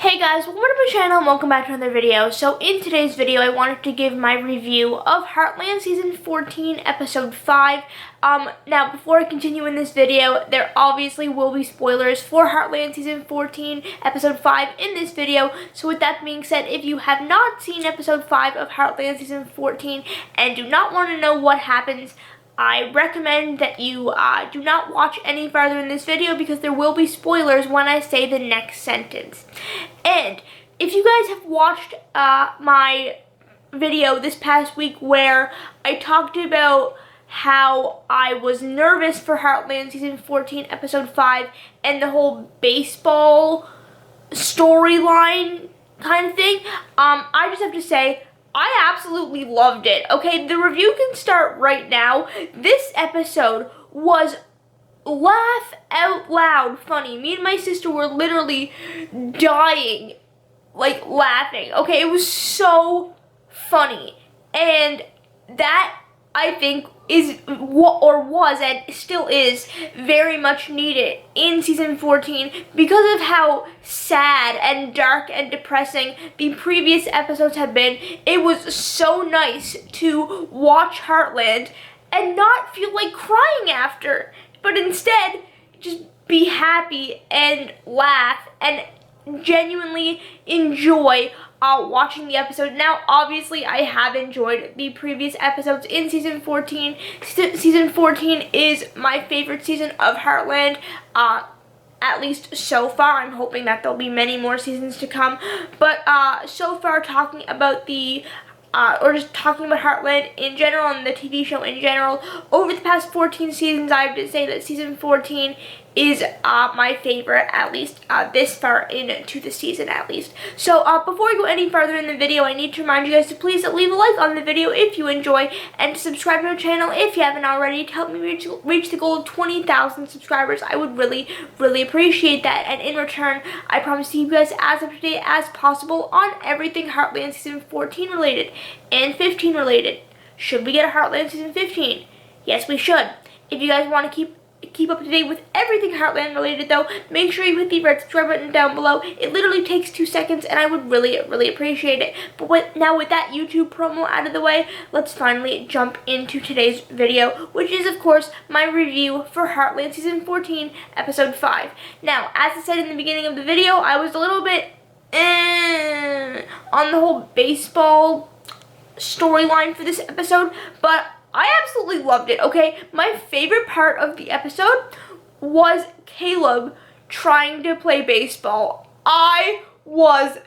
Hey guys, welcome to my channel and welcome back to another video. So in today's video, I wanted to give my review of Heartland Season 14, Episode 5. Now, before I continue in this video, there obviously will be spoilers for Heartland Season 14, Episode 5 in this video. So with that being said, if you have not seen Episode 5 of Heartland Season 14 and do not want to know what happens, I recommend that you do not watch any further in this video because there will be spoilers when I say the next sentence. And if you guys have watched my video this past week where I talked about how I was nervous for Heartland Season 14, Episode 5, and the whole baseball storyline kind of thing, I just have to say, I absolutely loved it. Okay, the review can start right now. This episode was laugh out loud funny. Me and my sister were literally dying, like laughing. Okay, it was so funny. And that, I think, is was and still is very much needed in Season 14 because of how sad and dark and depressing the previous episodes have been. It was so nice to watch Heartland and not feel like crying after, but instead just be happy and laugh and genuinely enjoy watching the episode. Now, obviously, I have enjoyed the previous episodes in Season 14. Season 14 is my favorite season of Heartland, at least so far. I'm hoping that there'll be many more seasons to come. But so far, talking about or just talking about Heartland in general and the TV show in general, over the past 14 seasons, I have to say that Season 14 is my favorite, at least this far into the season, at least. So before we go any further in the video, I need to remind you guys to please leave a like on the video if you enjoy, and to subscribe to our channel if you haven't already to help me reach the goal of 20,000 subscribers. I would really appreciate that, and in return, I promise to keep you guys as up to date as possible on everything Heartland Season 14 related and 15 related. Should we get a Heartland Season 15? Yes, we should. If you guys want to keep up to date with everything Heartland related, though, make sure you hit the red subscribe button down below. It literally takes 2 seconds, and I would really appreciate it. But now with that YouTube promo out of the way, let's finally jump into today's video, which is, of course, my review for Heartland Season 14, Episode 5. Now, as I said in the beginning of the video, I was a little bit on the whole baseball storyline for this episode, but I absolutely loved it, okay? My favorite part of the episode was Caleb trying to play baseball. I was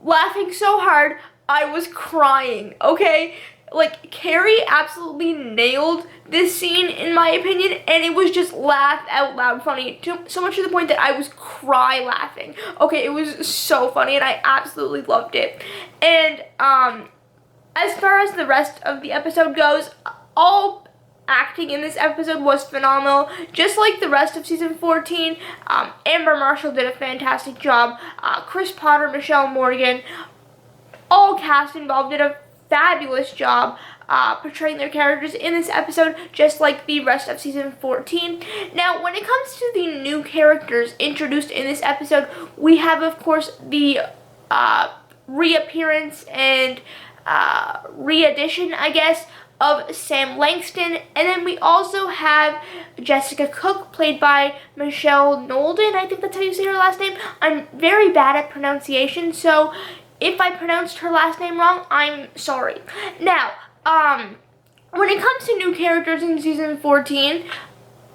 laughing so hard, I was crying, okay? Like, Carrie absolutely nailed this scene, in my opinion, and it was just laugh out loud funny, so much to the point that I was cry laughing. Okay, it was so funny, and I absolutely loved it. And, as far as the rest of the episode goes, all acting in this episode was phenomenal. Just like the rest of Season 14, Amber Marshall did a fantastic job. Chris Potter, Michelle Morgan, all cast involved did a fabulous job portraying their characters in this episode, just like the rest of Season 14. Now, when it comes to the new characters introduced in this episode, we have, of course, the reappearance and re-edition, I guess, of Sam Langston, and then we also have Jessica Cook, played by Michelle Nolden. I think that's how you say her last name. I'm very bad at pronunciation, so if I pronounced her last name wrong, I'm sorry. Now, when it comes to new characters in Season 14,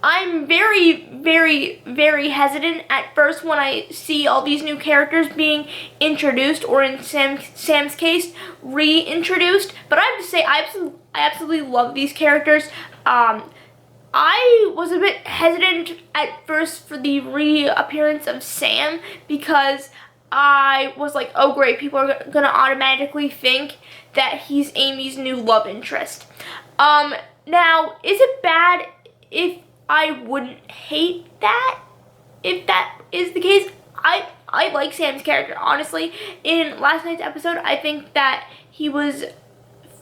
I'm very hesitant at first when I see all these new characters being introduced, or in Sam's case, reintroduced. But I have to say, I absolutely love these characters. I was a bit hesitant at first for the reappearance of Sam because I was like, oh great, people are gonna automatically think that he's Amy's new love interest. Now, is it bad if I wouldn't hate that, if that is the case? I like Sam's character, honestly. In last night's episode, I think that he was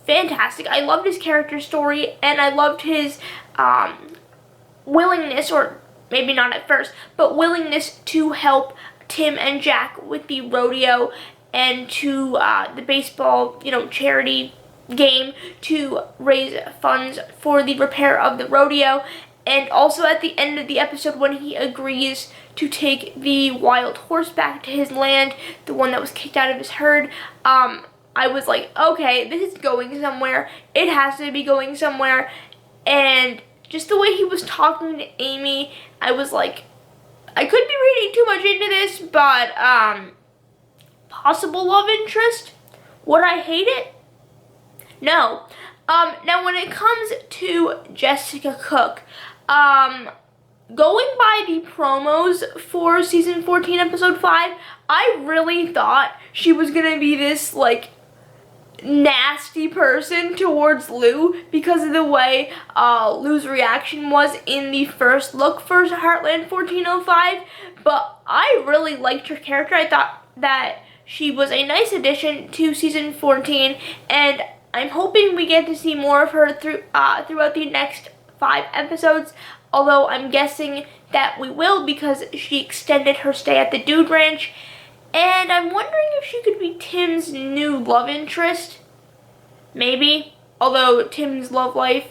fantastic. I loved his character story, and I loved his willingness, or maybe not at first, but willingness to help Tim and Jack with the rodeo and to the baseball, charity game to raise funds for the repair of the rodeo. And also at the end of the episode when he agrees to take the wild horse back to his land, the one that was kicked out of his herd, I was like, okay, this is going somewhere. It has to be going somewhere. And just the way he was talking to Amy, I was like, I could be reading too much into this, but possible love interest? Would I hate it? No. Now when it comes to Jessica Cook, going by the promos for season 14, episode 5, I really thought she was gonna be this, like, nasty person towards Lou because of the way Lou's reaction was in the first look for Heartland 1405, but I really liked her character. I thought that she was a nice addition to season 14, and I'm hoping we get to see more of her throughout the next 5 episodes, although I'm guessing that we will because she extended her stay at the Dude Ranch. And I'm wondering if she could be Tim's new love interest. Maybe. Although Tim's love life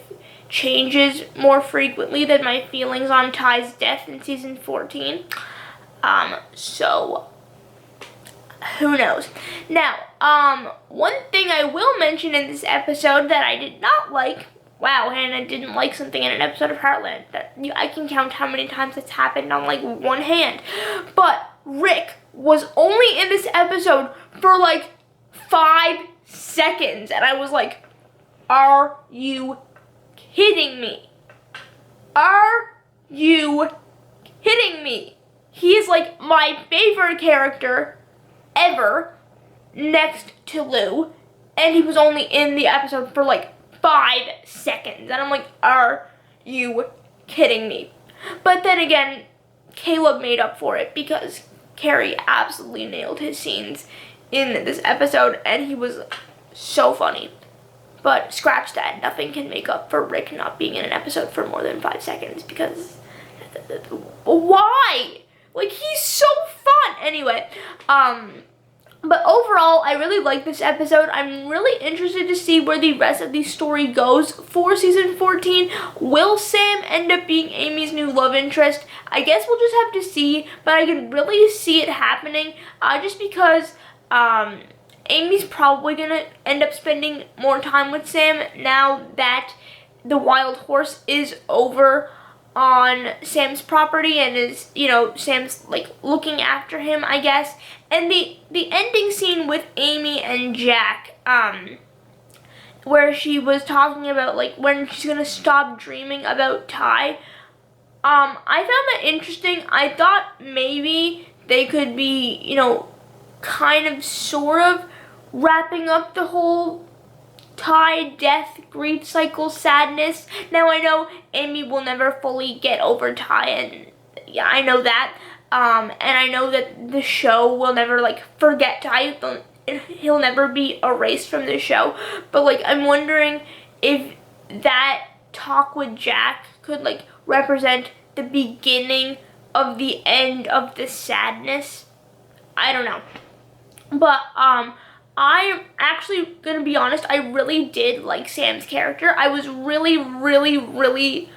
changes more frequently than my feelings on Ty's death in season 14. So, who knows? Now, one thing I will mention in this episode that I did not like. Wow, Hannah didn't like something in an episode of Heartland. I can count how many times it's happened on, like, one hand. But Rick was only in this episode for like 5 seconds, and I was like, are you kidding me? Are you kidding me? He is like my favorite character ever next to Lou, and he was only in the episode for like 5 seconds, and I'm like, are you kidding me? But then again, Caleb made up for it because Carrie absolutely nailed his scenes in this episode, and he was so funny. But scratch that. Nothing can make up for Rick not being in an episode for more than 5 seconds because why? Like, he's so fun. Anyway, but overall, I really like this episode. I'm really interested to see where the rest of the story goes for season 14. Will Sam end up being Amy's new love interest? I guess we'll just have to see, but I can really see it happening just because Amy's probably going to end up spending more time with Sam now that the wild horse is over on Sam's property and is, Sam's like looking after him, I guess. And the ending scene with Amy and Jack, where she was talking about like when she's gonna stop dreaming about Ty, I found that interesting. I thought maybe they could be, kind of sort of wrapping up the whole Ty, death, grief cycle, sadness. Now I know Amy will never fully get over Ty, and yeah, I know that. And I know that the show will never like forget Ty. He'll never be erased from the show. But like, I'm wondering if that talk with Jack could like represent the beginning of the end of the sadness. I don't know. But I'm actually gonna be honest, I really did like Sam's character. I was really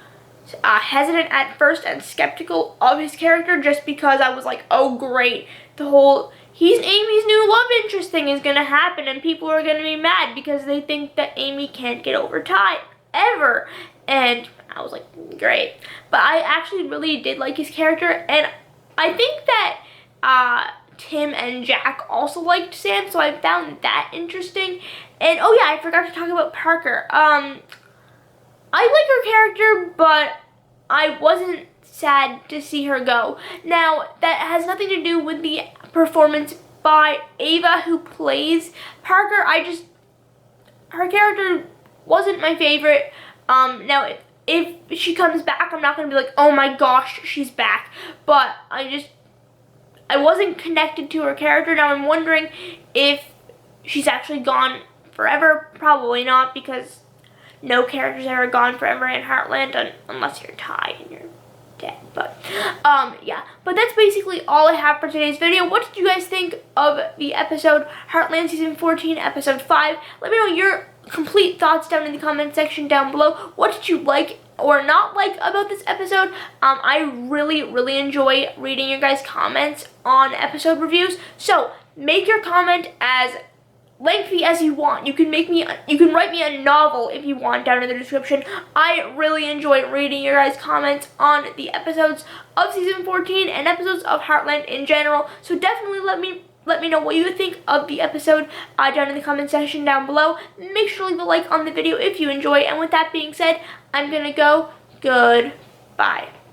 hesitant at first and skeptical of his character just because I was like, oh great, the whole he's Amy's new love interest thing is gonna happen and people are gonna be mad because they think that Amy can't get over Ty ever. And I was like, great. But I actually really did like his character, and I think that Tim and Jack also liked Sam, so I found that interesting. And oh yeah, I forgot to talk about Parker. I like her character, but I wasn't sad to see her go. Now, that has nothing to do with the performance by Ava, who plays Parker. Her character wasn't my favorite. Now, if she comes back, I'm not going to be like, oh my gosh, she's back. But I wasn't connected to her character. Now I'm wondering if she's actually gone forever. Probably not, because no character's ever gone forever in Heartland unless you're Ty and you're dead, but yeah, but that's basically all I have for today's video. What did you guys think of the episode Heartland season 14 episode 5? Let me know your complete thoughts down in the comment section down below. What did you like or not like about this episode? I really enjoy reading your guys' comments on episode reviews, so make your comment as lengthy as you want. You can write me a novel if you want down in the description. I really enjoy reading your guys' comments on the episodes of season 14 and episodes of Heartland in general. So definitely let me know what you think of the episode down in the comment section down below. Make sure to leave a like on the video if you enjoy. And with that being said, I'm gonna go. Goodbye.